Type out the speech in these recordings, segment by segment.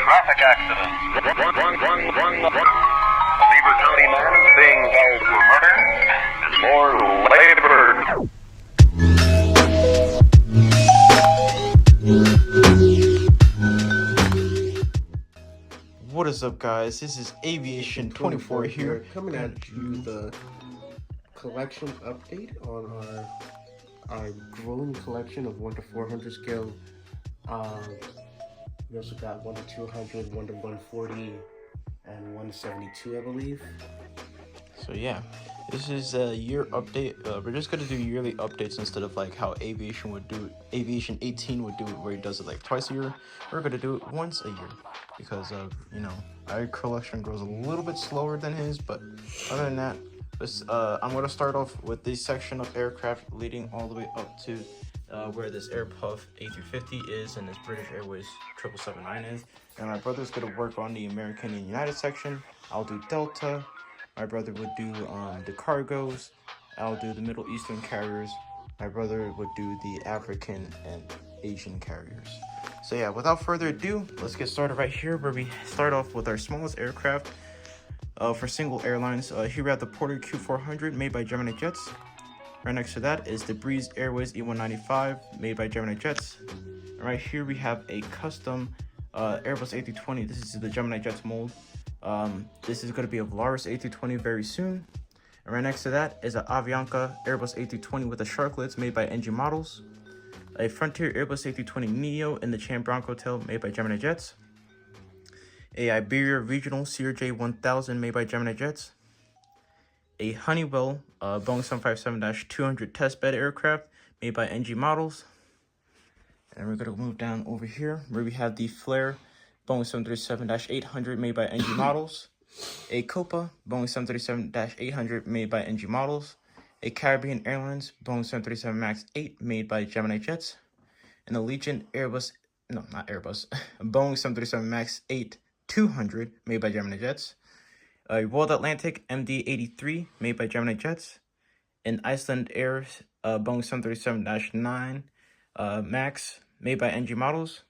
traffic accident. A Beaver County man is being held for murder and more labor. What is up, guys? This is Aviation 24 here, coming at you the collection update on our growing collection of 1 to 400 scale. We also got 1 to 200, 1 to 140, and 1 to 72, I believe. So yeah, this is a year update. We're just gonna do yearly updates instead of like how Aviation would do it. Aviation 18 would do it, where he does it like twice a year. We're gonna do it once a year because of, you know, our collection grows a little bit slower than his. But other than that, I'm gonna start off with this section of aircraft leading all the way up to where this Airpuff A350 is and this British Airways 779 is. And my brother's gonna work on the American and United section. I'll do Delta. My brother would do the cargos. I'll do the Middle Eastern carriers. My brother would do the African and Asian carriers. So yeah, without further ado, let's get started right here, where we start off with our smallest aircraft for single airlines. Here we have the Porter Q400 made by Gemini Jets. Right next to that is the Breeze Airways E195 made by Gemini Jets. And right here we have a custom Airbus A320. This is the Gemini Jets mold. This is going to be a Volaris A320 very soon. And right next to that is an Avianca Airbus A320 with the sharklets made by NG Models. A Frontier Airbus A320 Neo in the Chan Bronco tail made by Gemini Jets. A Iberia Regional CRJ 1000 made by Gemini Jets. A Honeywell Boeing 757-200 testbed aircraft made by NG Models. And we're going to move down over here where we have the Flare Boeing 737-800 made by NG Models. A Copa Boeing 737-800 made by NG Models. A Caribbean Airlines Boeing 737 MAX 8 made by Gemini Jets. An Allegiant Airbus, no, not Airbus, Boeing 737 MAX 8 200 made by Gemini Jets. A World Atlantic MD-83 made by Gemini Jets. An Iceland Air Boeing 737-9 MAX made by NG Models.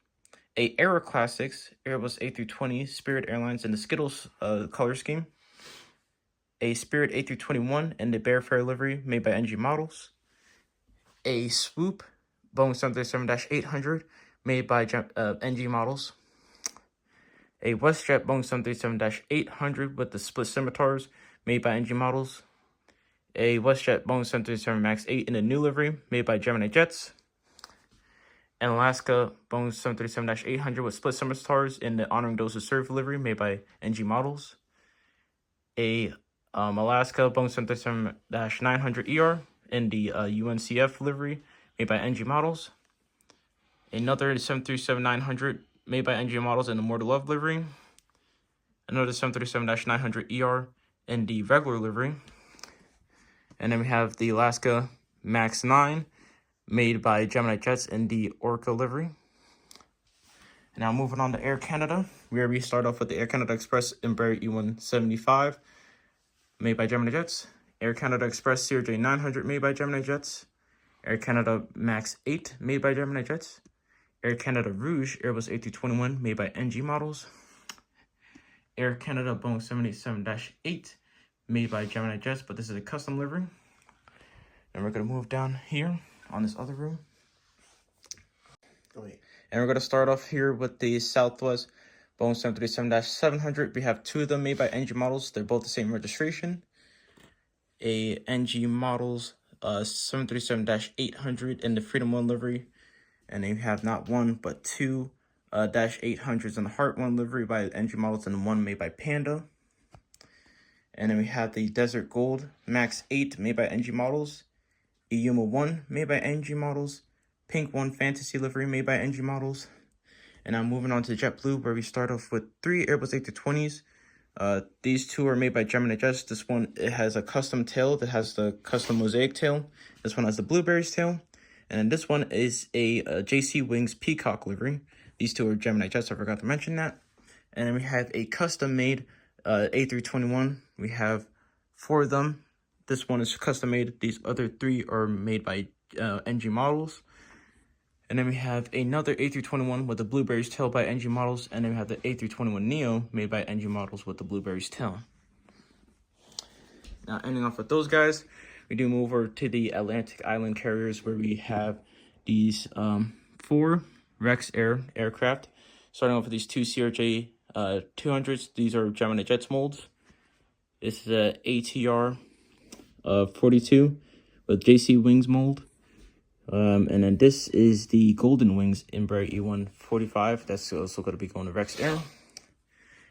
A Aero Classics Airbus A320 Spirit Airlines in the Skittles color scheme. A Spirit A321 in the Bearfair livery made by NG Models. A Swoop Boeing 737-800 made by NG Models. A WestJet Boeing 737-800 with the split scimitars made by NG Models. A WestJet Boeing 737 MAX 8 in the new livery made by Gemini Jets. An Alaska Boeing 737-800 with split scimitars in the Honoring Those Who Serve livery made by NG Models. A Alaska Boeing 737-900ER in the UNCF livery made by NG Models. Another 737-900 made by NG Models in the More to Love livery. Another 737-900ER in the regular livery. And then we have the Alaska MAX 9 made by Gemini Jets in the Orca livery. And now moving on to Air Canada, where we start off with the Air Canada Express Embraer E175 made by Gemini Jets. Air Canada Express CRJ 900 made by Gemini Jets. Air Canada MAX 8 made by Gemini Jets. Air Canada Rouge Airbus A321 made by NG Models. Air Canada Boeing 787-8 made by Gemini Jets, but this is a custom livery. And we're going to move down here on this other room. And we're going to start off here with the Southwest Boeing 737-700. We have two of them made by NG Models. They're both the same registration. A NG Models 737-800 in the Freedom 1 livery. And they have not one, but two Dash 800s in the Heart 1 livery by NG Models and one made by Panda. And then we have the Desert Gold Max 8 made by NG Models. Yuma 1 made by NG Models. Pink 1 Fantasy livery made by NG Models. And now moving on to JetBlue, where we start off with three Airbus A320s. These two are made by Gemini Jets. This one, it has a custom tail that has the custom mosaic tail. This one has the Blueberries tail. And then this one is a JC Wings Peacock livery. These two are Gemini Jets, I forgot to mention that. And then we have a custom-made A321. We have four of them. This one is custom-made. These other three are made by NG Models. And then we have another A321 with the Blueberry's tail by NG Models. And then we have the A321 Neo made by NG Models with the Blueberry's tail. Now, ending off with those guys, we do move over to the Atlantic Island carriers where we have these 4 Rex Air aircraft. Starting off with these 2 CRJ 200s. These are Gemini Jets molds. This is a ATR 42 with JC Wings mold. And then this is the Golden Wings Embraer E145. That's also going to be going to Rex Air.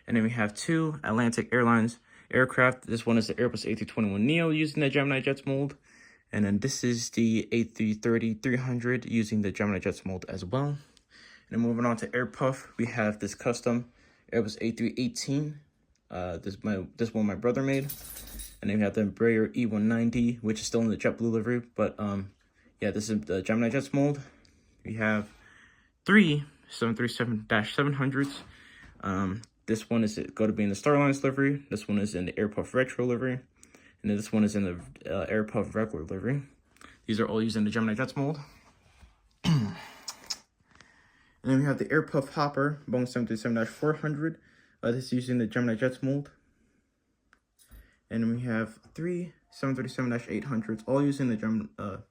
And then we have 2 Atlantic Airlines aircraft. This one is the Airbus A321neo using the Gemini Jets mold. And then this is the A330-300 using the Gemini Jets mold as well. And then moving on to Airpuff, we have this custom Airbus A318. This one my brother made. And then we have the Embraer E190, which is still in the JetBlue livery. But yeah, this is the Gemini Jets mold. We have 3 737-700s. This one is going to be in the Starlines livery. This one is in the Airpuff Retro livery. And then this one is in the Airpuff regular livery. These are all using the Gemini Jets mold. And then we have the Airpuff Hopper, Boeing 737-400. This is using the Gemini Jets mold. And then we have 3 737-800s, all using the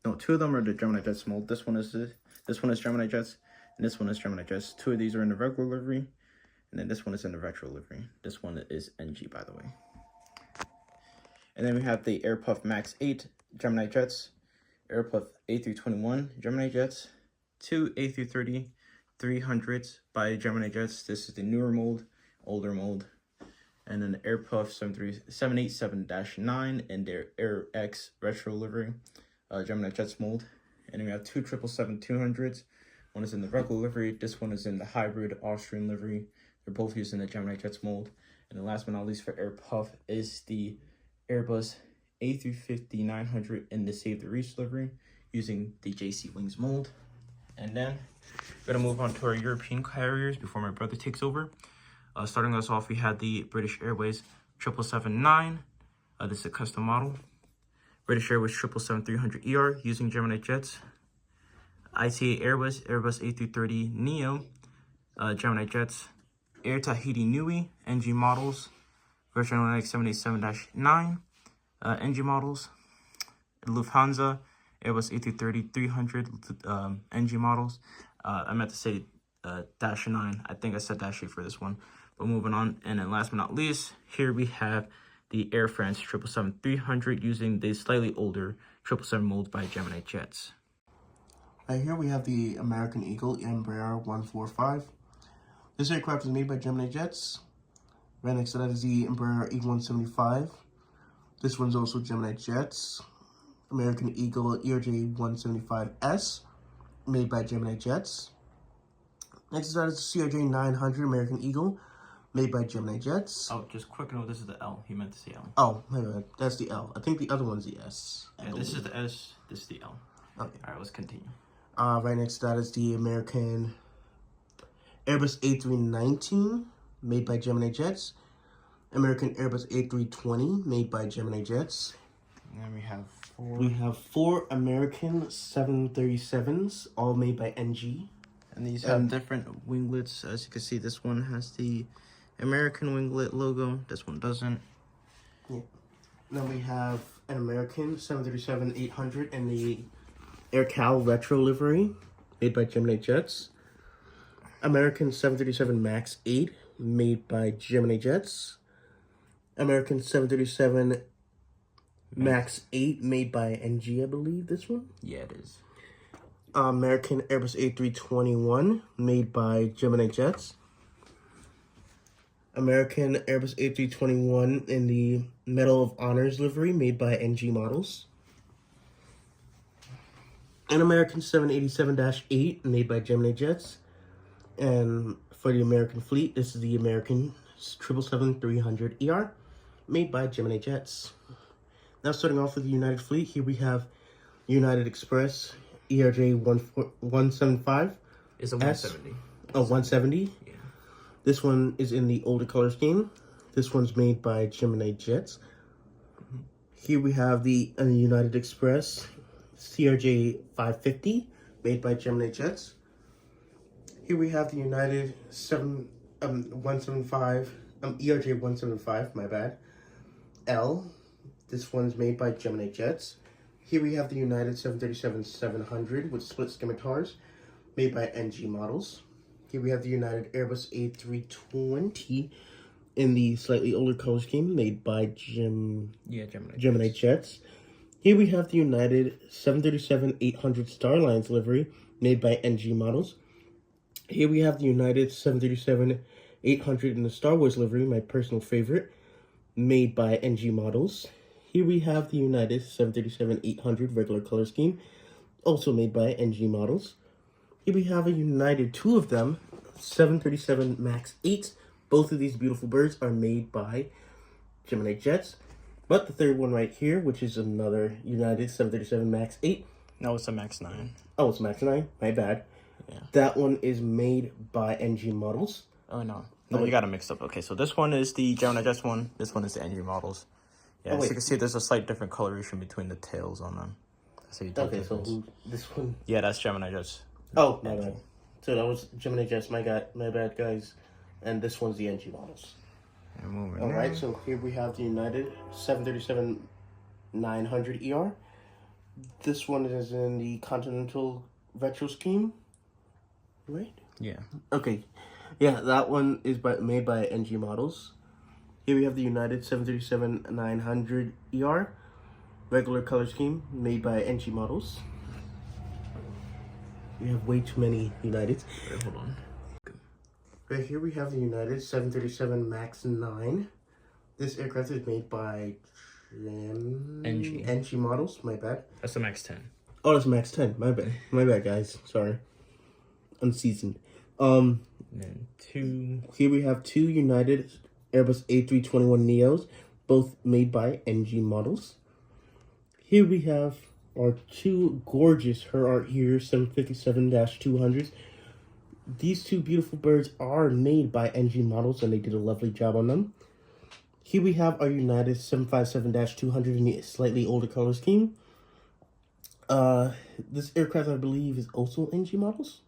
no, 2 of them are the Gemini Jets mold. This one is Gemini Jets, and this one is Gemini Jets. 2 of these are in the regular livery, and then this one is in the retro livery. This one is NG, by the way. And then we have the Airpuff Max 8 Gemini Jets, Airpuff A321 Gemini Jets, 2 A330-300s by Gemini Jets. This is the newer mold, older mold. And then the Airpuff 787-9 and their Air X retro livery, Gemini Jets mold. And then we have 2 777-200s. One is in the regular livery. This one is in the hybrid Austrian livery. They're both using the Gemini Jets mold. And then last but not least for Airpuff is the Airbus A350-900 in the Save the Reach livery using the JC Wings mold. And then we're going to move on to our European carriers before my brother takes over. Starting us off, we had the British Airways 777-9. This is a custom model. British Airways 777-300ER using Gemini Jets. ITA Airbus A330neo, Gemini Jets. Air Tahiti Nui, NG models. Virgin Atlantic 787-9, NG models. Lufthansa Airbus A330-300, NG models. I meant to say dash 9. I think I said dash 8 for this one. But moving on, and then last but not least, here we have the Air France 777-300 using the slightly older 777 mold by Gemini Jets. Right here we have the American Eagle Embraer 145. This aircraft is made by Gemini Jets. Right next to that is the Embraer E175. This one's also Gemini Jets. American Eagle ERJ 175S, made by Gemini Jets. Next to that is the CRJ 900 American Eagle, made by Gemini Jets. Oh, just quick note, this is the L. He meant to say L. Oh, my bad. That's the L. I think the other one's the S. Yeah, this is the S, this is the L. Okay. Alright, let's continue. Right next to that is the American Airbus A319, made by Gemini Jets. American Airbus A320, made by Gemini Jets. And then we have 4. We have 4 American 737s, all made by NG. And these have different winglets. As you can see, this one has the American winglet logo. This one doesn't. Yeah. Now we have an American 737-800 in the AirCal retro livery, made by Gemini Jets. American 737 MAX 8, made by Gemini Jets. American 737 MAX 8, made by NG, I believe, this one. Yeah, it is. American Airbus A321, made by Gemini Jets. American Airbus A321 in the Medal of Honors livery, made by NG models. An American 787-8, made by Gemini Jets. And for the American fleet, this is the American 777-300ER, made by Gemini Jets. Now starting off with the United Fleet, here we have United Express ERJ 175. It's a 170. Oh, 170? Yeah. This one is in the older color scheme. This one's made by Gemini Jets. Here we have the United Express CRJ 550, made by Gemini Jets. Here we have the United 175, ERJ 175, my bad, L. This one's made by Gemini Jets. Here we have the United 737-700 with split scimitars, made by NG Models. Here we have the United Airbus A320 in the slightly older color scheme, made by Gemini Jets. Here we have the United 737-800 Starlines livery, made by NG Models. Here we have the United 737-800 in the Star Wars livery, my personal favorite, made by NG Models. Here we have the United 737-800 regular color scheme, also made by NG Models. Here we have a United, two of them, 737 MAX 8. Both of these beautiful birds are made by Gemini Jets. But the third one right here, which is another United 737 MAX 8. No, it's a Max 9. Oh, it's Max 9? My bad. Yeah. That one is made by NG Models. Oh, no. No, you got it mixed up. Okay, so this one is the Gemini Jets one. This one is the NG Models. Yeah, as you can see, there's a slight different coloration between the tails on them. Okay, so this one? Yeah, that's Gemini Jets. Oh, my bad. So that was Gemini Jets, my bad, guys. And this one's the NG Models. Alright, so here we have the United 737-900 ER. This one is in the Continental Retro scheme, right? Yeah. Okay. Yeah, that one is made by NG Models. Here we have the United 737-900 ER, regular color scheme, made by NG Models. We have way too many Uniteds. Wait, hold on. Right here we have the United 737 MAX 9. This aircraft is made by NG Models, my bad. That's the Max 10. Oh, that's Max 10, my bad guys, sorry. Unseasoned. And then here we have two United Airbus A321 Neos, both made by NG Models. Here we have our two gorgeous Her Art Here 757-200s. These two beautiful birds are made by NG Models, and they did a lovely job on them. Here we have our United 757-200 in the slightly older color scheme. This aircraft, I believe, is also NG Models.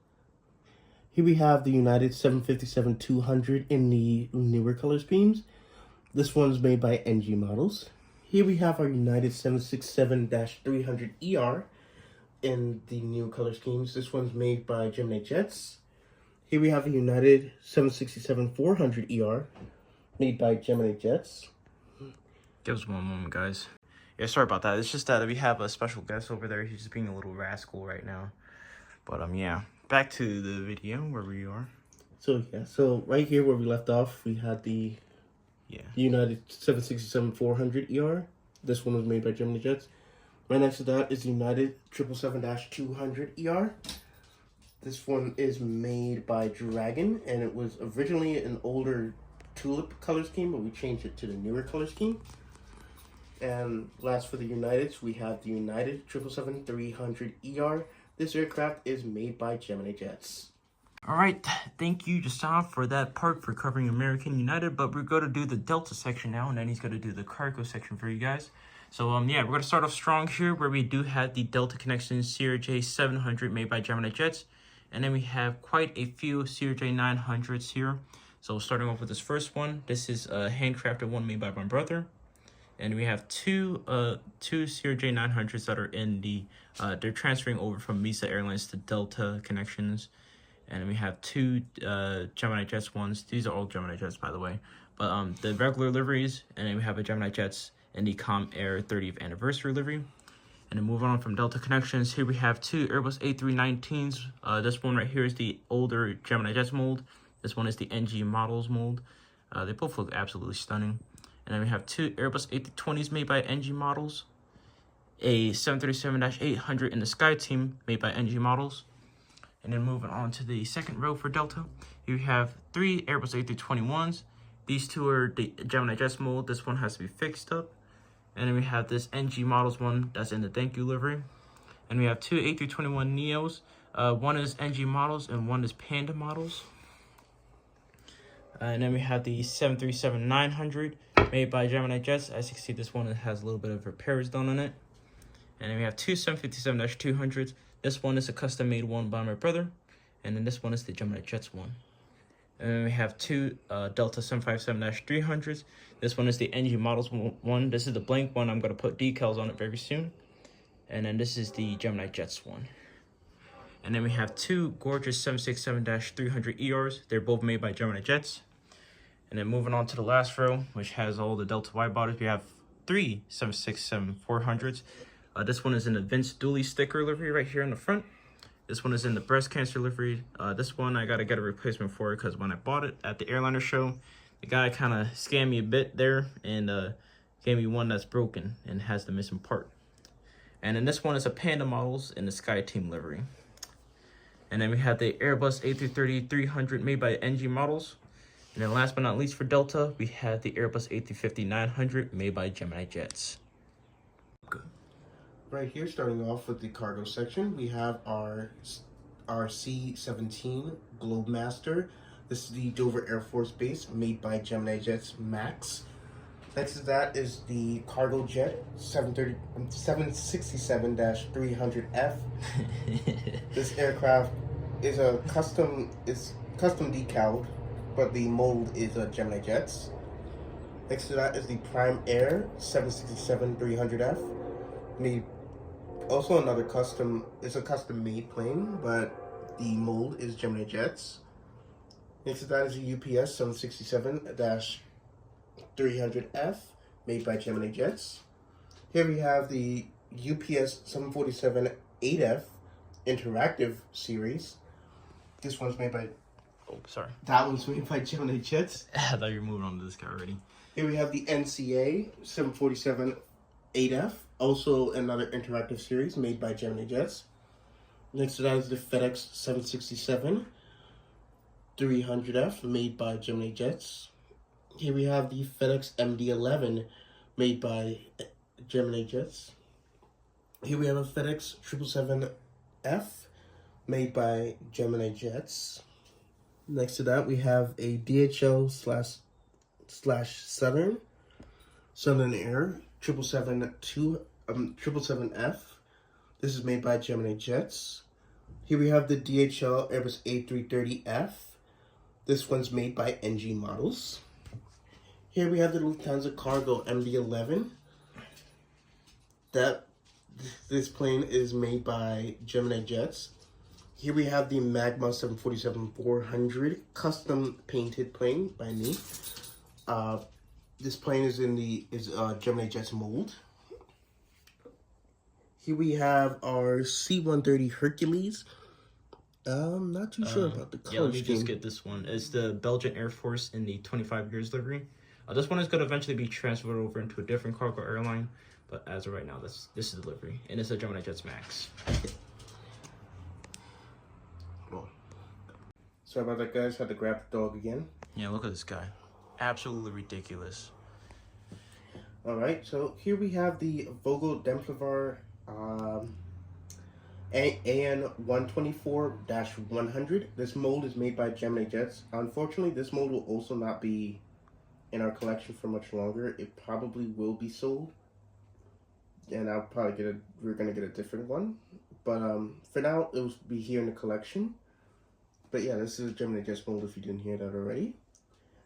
Here we have the United 757-200 in the newer color schemes. This one's made by NG Models. Here we have our United 767-300 ER in the new color schemes. This one's made by Gemini Jets. Here we have a United 767-400 ER, made by Gemini Jets. Give us one moment, guys. Yeah, sorry about that. It's just that we have a special guest over there. He's just being a little rascal right now. But, yeah. Back to the video where we are. So, yeah. So, right here where we left off, we had the United 767-400 ER. This one was made by Gemini Jets. Right next to that is the United 777-200 ER. This one is made by Dragon, and it was originally an older tulip color scheme, but we changed it to the newer color scheme. And last for the Uniteds, we have the United 777-300 ER. This aircraft is made by Gemini Jets. Alright, thank you, Justin, for that part for covering American United, but we're going to do the Delta section now, and then he's going to do the cargo section for you guys. So, yeah, we're going to start off strong here, where we do have the Delta Connection CRJ 700 made by Gemini Jets. And then we have quite a few CRJ 900s here. So starting off with this first one, this is a handcrafted one made by my brother. And we have two CRJ 900s that are in the, they're transferring over from Mesa Airlines to Delta Connections. And we have two Gemini Jets ones. These are all Gemini Jets, by the way. But the regular liveries, and then we have a Gemini Jets in the Com Air 30th anniversary livery. And then moving on from Delta Connections, here we have two Airbus A319s. This one right here is the older Gemini Jets mold. This one is the NG Models mold. They both look absolutely stunning. And then we have two Airbus A320s made by NG Models. A 737-800 in the Sky Team made by NG Models. And then moving on to the second row for Delta, here we have three Airbus A321s. These two are the Gemini Jets mold. This one has to be fixed up. And then we have this NG Models one that's in the thank you livery. And we have two A321 Neos. One is NG Models and one is Panda Models. And then we have the 737-900 made by Gemini Jets. As you can see, this one has a little bit of repairs done on it. And then we have two 757-200s. This one is a custom made one by my brother, and then this one is the Gemini Jets one. And then we have two Delta 757-300s. This one is the NG Models one. This is the blank one. I'm going to put decals on it very soon. And then this is the Gemini Jets one. And then we have two gorgeous 767-300 ERs. They're both made by Gemini Jets. And then moving on to the last row, which has all the Delta wide bodies, we have three 767-400s. This one is in the Vince Dooley sticker livery right here in the front. This one is in the breast cancer livery. This one I got to get a replacement for because when I bought it at the airliner show, the guy kind of scammed me a bit there and gave me one that's broken and has the missing part. And then this one is a Panda Models in the Sky Team livery. And then we have the Airbus A330-300 made by NG Models. And then last but not least for Delta, we have the Airbus A350-900 made by Gemini Jets. Good. Right here, starting off with the cargo section, we have our C-17 Globemaster. This is the Dover Air Force Base made by Gemini Jets Max. Next to that is the cargo jet 767-300F. This aircraft is custom decaled, but the mold is Gemini Jets. Next to that is the Prime Air 767-300F. Also another custom, it's a custom made plane, but the mold is Gemini Jets. Next to that is the UPS 767-300F made by Gemini Jets. Here we have the UPS 747-8F interactive series. This one's made by, that one's made by Gemini Jets. I thought you were moving on to this guy already. Here we have the NCA 747-8F, also another interactive series made by Gemini Jets. Next to that is the FedEx 767-300F made by Gemini Jets. Here we have the FedEx MD-11 made by Gemini Jets. Here we have a FedEx 777F made by Gemini Jets. Next to that we have a DHL Southern Air 777F. This is made by Gemini Jets. Here we have the DHL Airbus A330F. This one's made by NG Models. Here we have the Lufthansa Cargo MD-11. This plane is made by Gemini Jets. Here we have the Magma 747-400 custom painted plane by me. This plane is Gemini Jets mold. Here we have our C-130 Hercules. I'm not too sure about the color Yeah, let me scheme. just get this one. It's the Belgian Air Force in the 25 years livery. This one is going to eventually be transferred over into a different cargo airline, but as of right now, this is the livery, and it's a Gemini Jets Max. Sorry about that, guys. Had to grab the dog again. Yeah, look at this guy. Absolutely ridiculous. Alright, so here we have the Vogel Demplevar AN-124-100. This mold is made by Gemini Jets. Unfortunately, this mold will also not be in our collection for much longer. It probably will be sold, and we're gonna get a different one. But for now, it will be here in the collection. But yeah, this is a Gemini Jets mold if you didn't hear that already.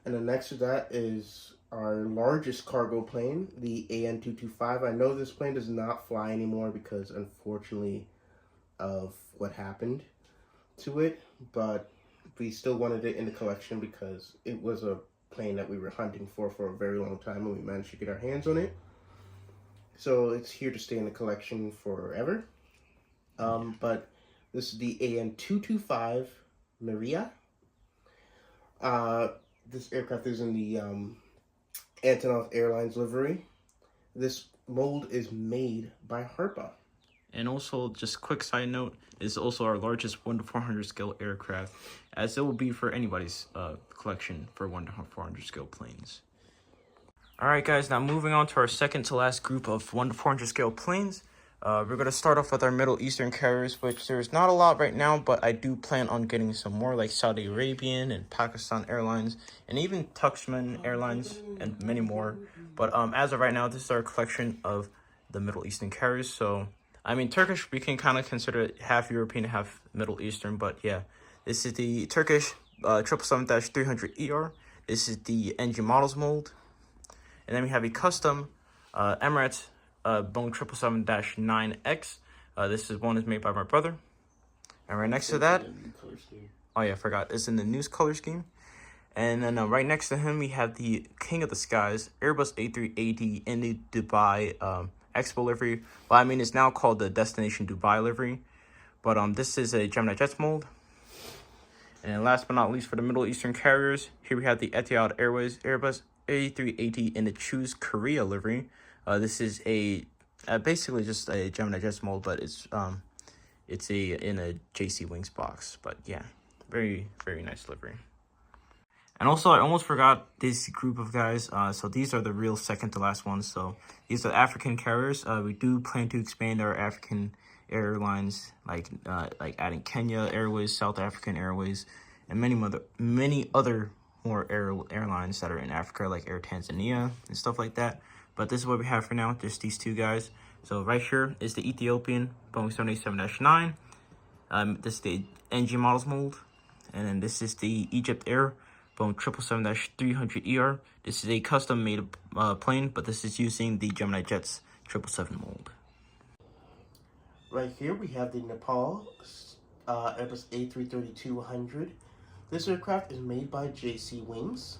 And then next to that is our largest cargo plane, the AN-225. I know this plane does not fly anymore because, unfortunately, of what happened to it, but we still wanted it in the collection because it was a plane that we were hunting for a very long time, and we managed to get our hands on it. So it's here to stay in the collection forever. But this is the AN-225 Maria. This aircraft is in the Antonov Airlines livery. This mold is made by Harpa. And also, just quick side note, is also our largest 1-400 scale aircraft, as it will be for anybody's collection for 1-400 scale planes. Alright guys, now moving on to our second to last group of 1-400 scale planes. We're going to start off with our Middle Eastern carriers, which there's not a lot right now, but I do plan on getting some more, like Saudi Arabian and Pakistan Airlines, and even Tuxman Airlines, and many more. But as of right now, this is our collection of the Middle Eastern carriers. So I mean, Turkish, we can kind of consider it half European, half Middle Eastern, but yeah. This is the Turkish 777-300ER. This is the NG models mold. And then we have a custom Emirates Boeing 777-9X. This is made by my brother. And right next to that, oh yeah, I forgot, it's in the news color scheme. And then right next to him, we have the King of the Skies, Airbus A380 in the Dubai Expo livery. Well, I mean, it's now called the Destination Dubai livery. But this is a Gemini Jets mold. And last but not least, for the Middle Eastern carriers, here we have the Etihad Airways Airbus A380 in the Choose Korea livery. This is a basically just a Gemini Jets mold, but it's in a JC Wings box. But yeah, very, very nice livery. And also, I almost forgot this group of guys. So these are the real second to last ones. So these are African carriers. We do plan to expand our African airlines, like adding Kenya Airways, South African Airways, and many other more airlines that are in Africa, like Air Tanzania and stuff like that. But this is what we have for now, just these two guys. So right here is the Ethiopian Boeing 787-9. This is the NG models mold, and then this is the Egypt Air Boeing 777-300ER. This is a custom made plane, but this is using the Gemini Jets 777 mold. Right here we have the Nepal Airbus A330-200. This aircraft is made by JC Wings.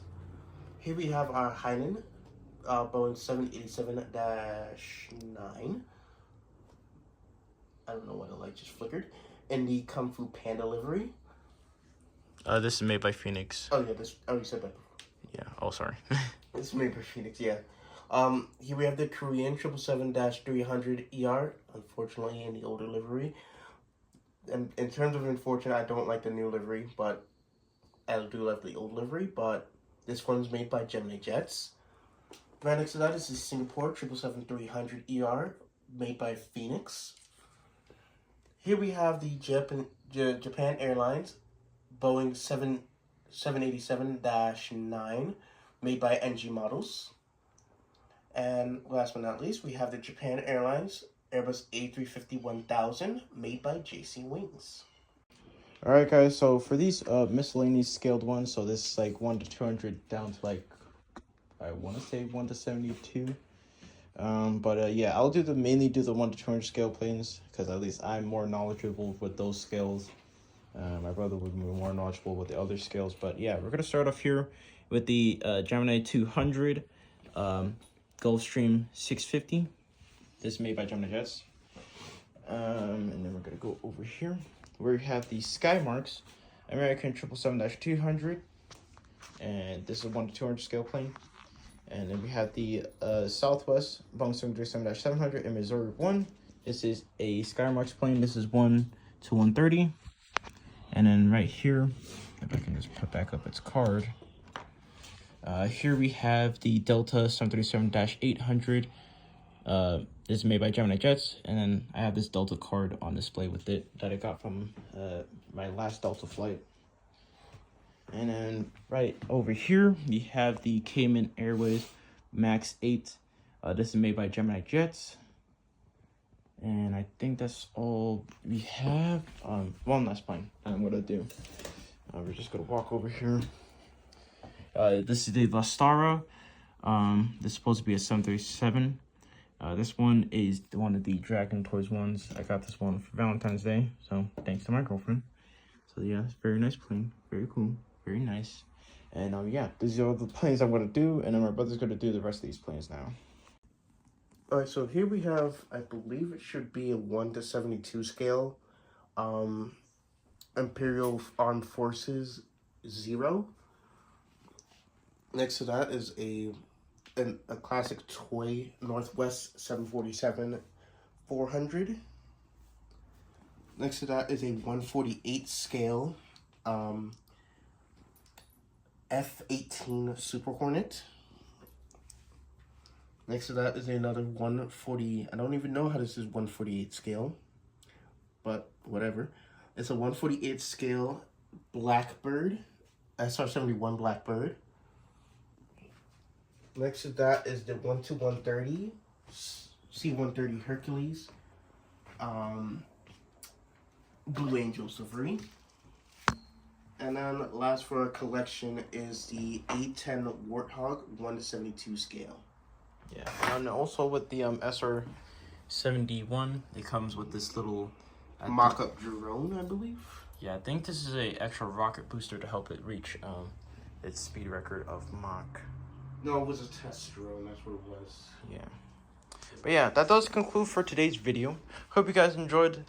Here we have our Hainan Boeing 787-9. I don't know why the light just flickered. In the Kung Fu Panda livery. This is made by Phoenix. Oh yeah, I already said that before. Yeah. Oh, sorry. This is made by Phoenix. Yeah. Here we have the Korean 777-300ER. Unfortunately, in the older livery. And in terms of unfortunate, I don't like the new livery, but I do like the old livery. But this one's made by Gemini Jets. Right next to that is the Singapore 777-300ER, made by Phoenix. Here we have the Japan Airlines Boeing 787-9, made by NG Models. And last but not least, we have the Japan Airlines Airbus A350-1000, made by JC Wings. Alright guys, so for these miscellaneous scaled ones, so this is like 1 to 200 down to like, I want to say 1 to 72. Yeah, I'll mainly do the 1 to 200 scale planes, because at least I'm more knowledgeable with those scales. My brother would be more knowledgeable with the other scales. But yeah, we're going to start off here with the Gemini 200 Gulfstream 650. This is made by Gemini Jets. And then we're going to go over here where we have the Skymarks American 777-200. And this is a 1 to 200 scale plane. And then we have the Southwest Boeing 737-700 in Missouri 1. This is a Skymarks plane. This is 1 to 130. And then right here, if I can just put back up its card. Here we have the Delta 737-800. This is made by Gemini Jets. And then I have this Delta card on display with it that I got from my last Delta flight. And then right over here, we have the Cayman Airways Max 8. This is made by Gemini Jets. And I think that's all we have. One last plane I'm going to do. We're just going to walk over here. This is the Vistara. This is supposed to be a 737. This one is one of the Dragon Toys ones. I got this one for Valentine's Day. So thanks to my girlfriend. So yeah, it's a very nice plane. Very cool. Very nice. And yeah, these are all the planes I'm going to do. And then my brother's going to do the rest of these planes now. Alright, so here we have, I believe it should be a 1 to 72 scale. Imperial Armed Forces 0. Next to that is a classic toy Northwest 747-400. Next to that is a 148 scale F-18 Super Hornet. Next to that is another 140, I don't even know how this is 148 scale, but whatever. It's a 148 scale Blackbird, SR-71 Blackbird. Next to that is the 1-130 C-130 Hercules. Blue Angel Safari. And then last for our collection is the A10 Warthog 1:72 scale. Yeah, and also with the SR71, it comes with this little mock-up drone, I believe. Yeah, I think this is a extra rocket booster to help it reach its speed record of Mach. No, it was a test drone. That's what it was. Yeah. But yeah, that does conclude for today's video. Hope you guys enjoyed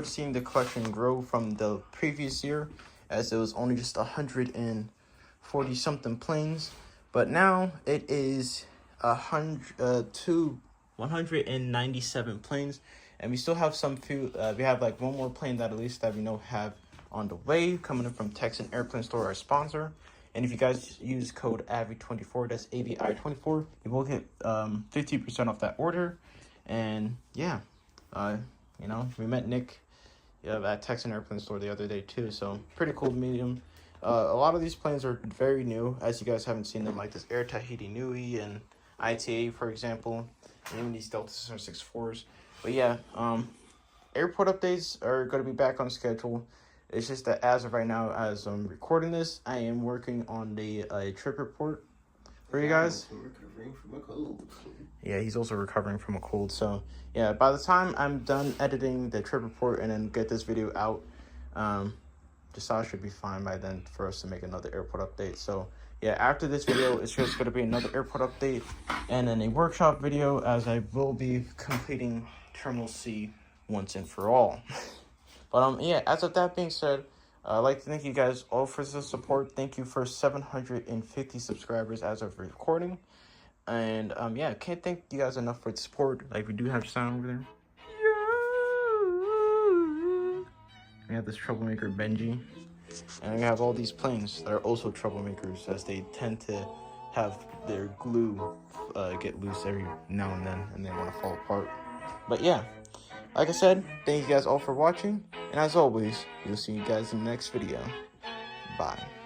seeing the collection grow from the previous year, as it was only just 140 something planes, but now it is 197 planes, and we still have some few. We have like one more plane that at least that we know have on the way, coming in from Texan Airplane Store, our sponsor. And if you guys use code AVI24, that's AVI24, you will get 50% off that order. And yeah, you know, we met Nick at Texan Airplane Store the other day too, so pretty cool to meet him. A lot of these planes are very new, as you guys haven't seen them, like this Air Tahiti Nui and ITA, for example, and even these Delta 664s. But yeah, airport updates are going to be back on schedule. It's just that as of right now, as I'm recording this, I am working on the trip report for you guys. Recovering from a cold. Yeah, he's also recovering from a cold. So yeah, by the time I'm done editing the trip report and then get this video out, Jasal should be fine by then for us to make another airport update. So yeah, after this video, it's just going to be another airport update and then a workshop video, as I will be completing Terminal C once and for all. But yeah, as of that being said, I'd like to thank you guys all for the support. Thank you for 750 subscribers as of recording. And yeah, can't thank you guys enough for the support. Like, we do have sound over there. We have this troublemaker Benji. And we have all these planes that are also troublemakers, as they tend to have their glue get loose every now and they want to fall apart. But yeah, like I said, thank you guys all for watching. And as always, we'll see you guys in the next video. Bye.